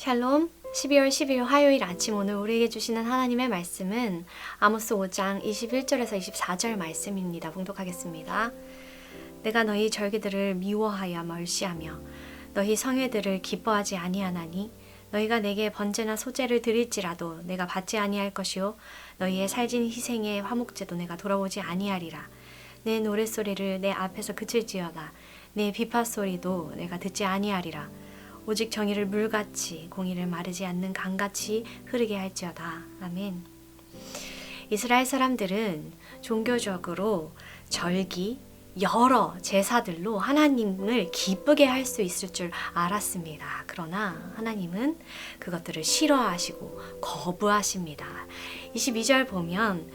샬롬, 12월 10일 화요일 아침 오늘 우리에게 주시는 하나님의 말씀은 아모스 5장 21절에서 24절 말씀입니다. 봉독하겠습니다. 내가 너희 절기들을 미워하여 멀시하며 너희 성회들을 기뻐하지 아니하나니 너희가 내게 번제나 소제를 드릴지라도 내가 받지 아니할 것이요 너희의 살진 희생의 화목제도 내가 돌아보지 아니하리라. 내 노랫소리를 내 앞에서 그칠지어다. 내 비파소리도 내가 듣지 아니하리라. 오직 정의를 물같이 공의를 마르지 않는 강같이 흐르게 할지어다. 아멘. 이스라엘 사람들은 종교적으로 절기, 여러 제사들로 하나님을 기쁘게 할 수 있을 줄 알았습니다. 그러나 하나님은 그것들을 싫어하시고 거부하십니다. 22절 보면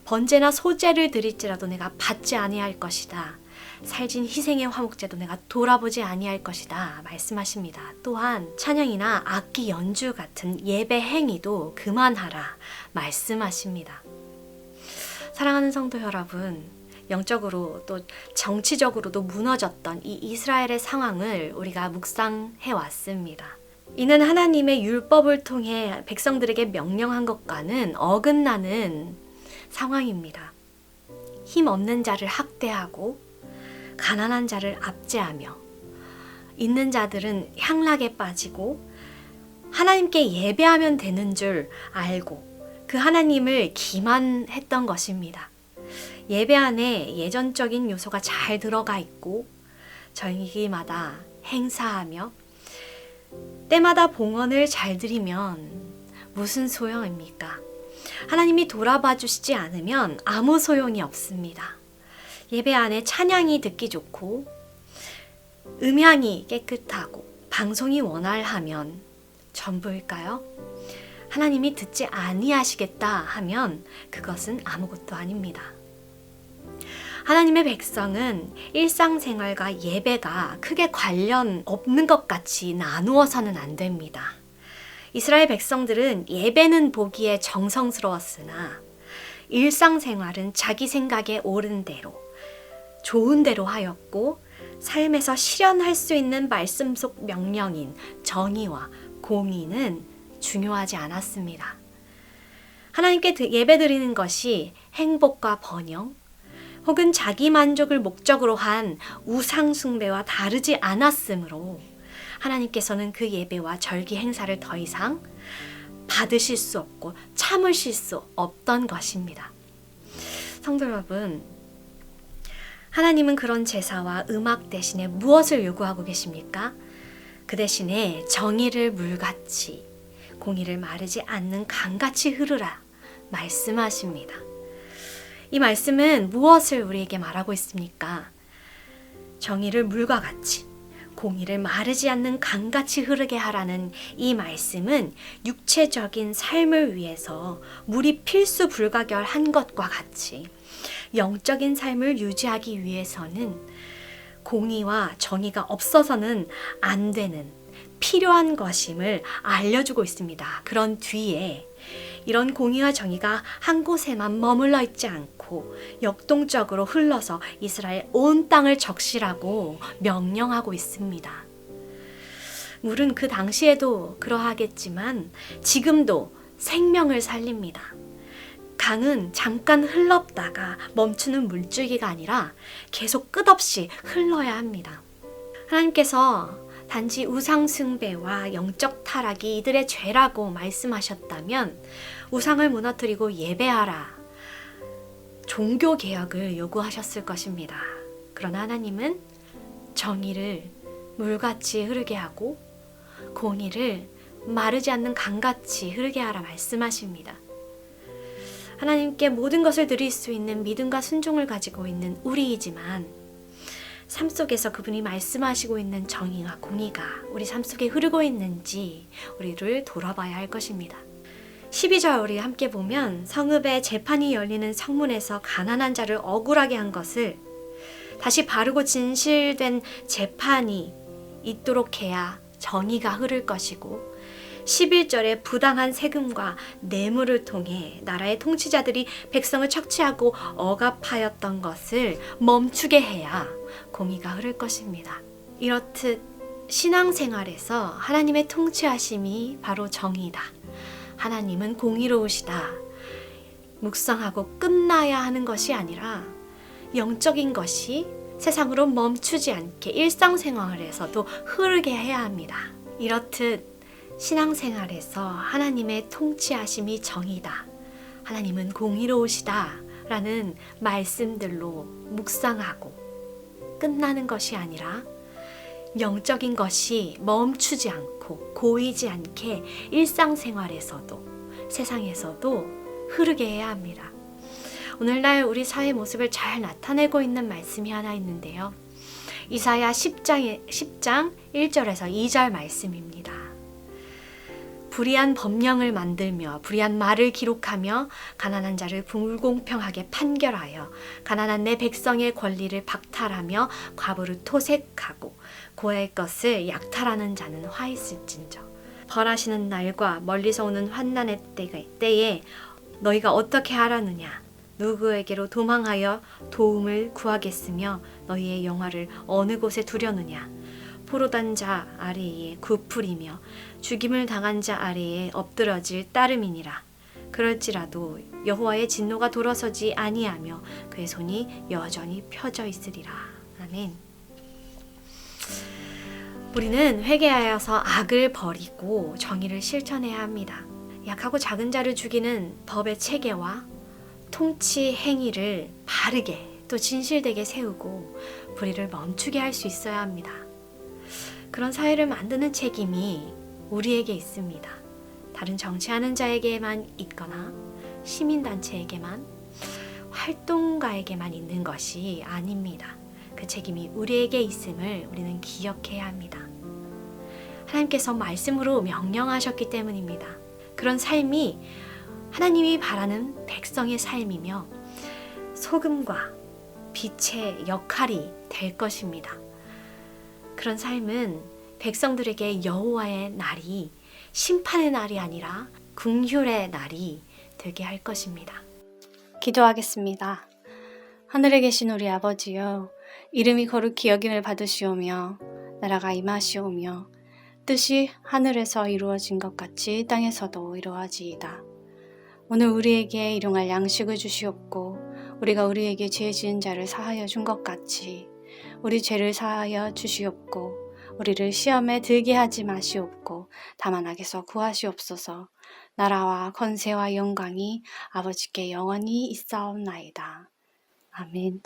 번제나 소제를 드릴지라도 내가 받지 아니할 것이다. 살진 희생의 화목제도 내가 돌아보지 아니할 것이다 말씀하십니다. 또한 찬양이나 악기 연주 같은 예배 행위도 그만하라 말씀하십니다. 사랑하는 성도 여러분, 영적으로 또 정치적으로도 무너졌던 이 이스라엘의 상황을 우리가 묵상해 왔습니다. 이는 하나님의 율법을 통해 백성들에게 명령한 것과는 어긋나는 상황입니다. 힘 없는 자를 학대하고 가난한 자를 압제하며 있는 자들은 향락에 빠지고 하나님께 예배하면 되는 줄 알고 그 하나님을 기만했던 것입니다. 예배 안에 예전적인 요소가 잘 들어가 있고 절기마다 행사하며 때마다 봉헌을 잘 드리면 무슨 소용입니까? 하나님이 돌아봐 주시지 않으면 아무 소용이 없습니다. 예배 안에 찬양이 듣기 좋고 음향이 깨끗하고 방송이 원활하면 전부일까요? 하나님이 듣지 아니하시겠다 하면 그것은 아무것도 아닙니다. 하나님의 백성은 일상생활과 예배가 크게 관련 없는 것 같이 나누어서는 안 됩니다. 이스라엘 백성들은 예배는 보기에 정성스러웠으나 일상생활은 자기 생각에 옳은 대로 좋은 대로 하였고 삶에서 실현할 수 있는 말씀 속 명령인 정의와 공의는 중요하지 않았습니다. 하나님께 예배드리는 것이 행복과 번영 혹은 자기 만족을 목적으로 한 우상 숭배와 다르지 않았으므로 하나님께서는 그 예배와 절기 행사를 더 이상 받으실 수 없고 참으실 수 없던 것입니다. 성도 여러분, 하나님은 그런 제사와 음악 대신에 무엇을 요구하고 계십니까? 그 대신에 정의를 물같이 공의를 마르지 않는 강같이 흐르라 말씀하십니다. 이 말씀은 무엇을 우리에게 말하고 있습니까? 정의를 물과 같이 공의를 마르지 않는 강같이 흐르게 하라는 이 말씀은 육체적인 삶을 위해서 물이 필수 불가결한 것과 같이 영적인 삶을 유지하기 위해서는 공의와 정의가 없어서는 안 되는 필요한 것임을 알려주고 있습니다. 그런 뒤에 이런 공의와 정의가 한 곳에만 머물러 있지 않고 역동적으로 흘러서 이스라엘 온 땅을 적시라고 명령하고 있습니다. 물은 그 당시에도 그러하겠지만 지금도 생명을 살립니다. 강은 잠깐 흘렀다가 멈추는 물줄기가 아니라 계속 끝없이 흘러야 합니다. 하나님께서 단지 우상 숭배와 영적 타락이 이들의 죄라고 말씀하셨다면 우상을 무너뜨리고 예배하라, 종교 개혁을 요구하셨을 것입니다. 그러나 하나님은 정의를 물같이 흐르게 하고 공의를 마르지 않는 강같이 흐르게 하라 말씀하십니다. 하나님께 모든 것을 드릴 수 있는 믿음과 순종을 가지고 있는 우리이지만 삶 속에서 그분이 말씀하시고 있는 정의와 공의가 우리 삶 속에 흐르고 있는지 우리를 돌아봐야 할 것입니다. 12절 우리 함께 보면 성읍에 재판이 열리는 성문에서 가난한 자를 억울하게 한 것을 다시 바르고 진실된 재판이 있도록 해야 정의가 흐를 것이고 11절에 부당한 세금과 뇌물을 통해 나라의 통치자들이 백성을 착취하고 억압하였던 것을 멈추게 해야 공의가 흐를 것입니다. 이렇듯 신앙생활에서 하나님의 통치하심이 바로 정의다. 하나님은 공의로우시다. 묵상하고 끝나야 하는 것이 아니라 영적인 것이 세상으로 멈추지 않게 일상생활에서도 흐르게 해야 합니다. 이렇듯 신앙생활에서 하나님의 통치하심이 정의다. 하나님은 공의로우시다. 라는 말씀들로 묵상하고 끝나는 것이 아니라 영적인 것이 멈추지 않고 고이지 않게 일상생활에서도 세상에서도 흐르게 해야 합니다. 오늘날 우리 사회 모습을 잘 나타내고 있는 말씀이 하나 있는데요. 이사야 10장 1절에서 2절 말씀입니다. 불의한 법령을 만들며 불의한 말을 기록하며 가난한 자를 불공평하게 판결하여 가난한 내 백성의 권리를 박탈하며 과부를 토색하고 고아의 것을 약탈하는 자는 화 있을진저. 벌하시는 날과 멀리서 오는 환난의 때에 너희가 어떻게 하라느냐? 누구에게로 도망하여 도움을 구하겠으며 너희의 영화를 어느 곳에 두려느냐? 포로단 자 아래에 굽풀이며 죽임을 당한 자 아래에 엎드러질 따름이니라. 그럴지라도 여호와의 진노가 돌아서지 아니하며 그의 손이 여전히 펴져 있으리라. 아멘. 우리는 회개하여서 악을 버리고 정의를 실천해야 합니다. 약하고 작은 자를 죽이는 법의 체계와 통치 행위를 바르게 또 진실되게 세우고 불의를 멈추게 할 수 있어야 합니다. 그런 사회를 만드는 책임이 우리에게 있습니다. 다른 정치하는 자에게만 있거나 시민단체에게만 활동가에게만 있는 것이 아닙니다. 그 책임이 우리에게 있음을 우리는 기억해야 합니다. 하나님께서 말씀으로 명령하셨기 때문입니다. 그런 삶이 하나님이 바라는 백성의 삶이며 소금과 빛의 역할이 될 것입니다. 그런 삶은 백성들에게 여호와의 날이 심판의 날이 아니라 긍휼의 날이 되게 할 것입니다. 기도하겠습니다. 하늘에 계신 우리 아버지여, 이름이 거룩히 여김을 받으시오며 나라가 임하시오며 뜻이 하늘에서 이루어진 것 같이 땅에서도 이루어지이다. 오늘 우리에게 일용할 양식을 주시옵고 우리가 우리에게 죄 지은 자를 사하여 준 것 같이 우리 죄를 사하여 주시옵고 우리를 시험에 들게 하지 마시옵고 다만 악에서 구하시옵소서. 나라와 권세와 영광이 아버지께 영원히 있사옵나이다. 아멘.